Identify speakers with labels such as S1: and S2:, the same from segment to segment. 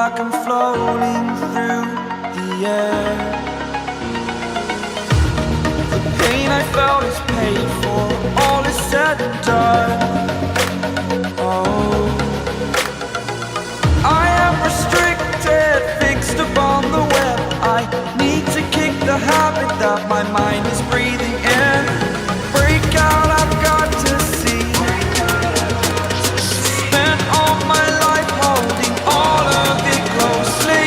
S1: like I'm floating through the air. The pain I felt is paid for, all is said and done. Oh, I am restricted, fixed upon the web. I need to kick the habit that my mind is breathing in. Break out, I've got to see. Spent all my life holding all of it closely.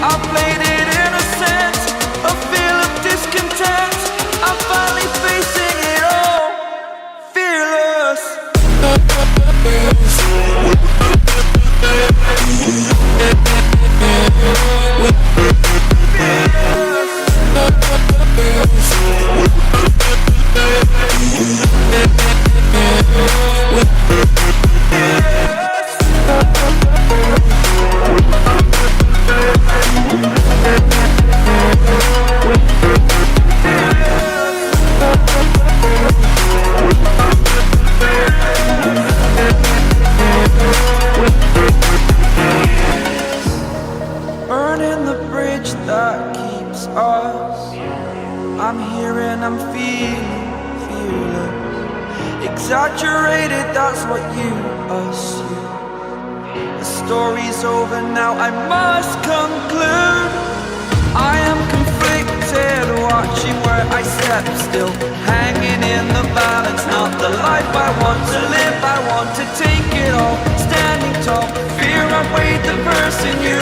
S1: I played it innocent, a feel of discontent. I'm finally facing it all, fearless. Burning the bridge that keeps us. I'm here and I'm feeling fearless. Exaggerated, that's what you assume. The story's over now, I must conclude. I am conflicted, watching where I step still, hanging in the balance. Not the life I want to live, I want to take it all. Standing tall, fear I weighed the person you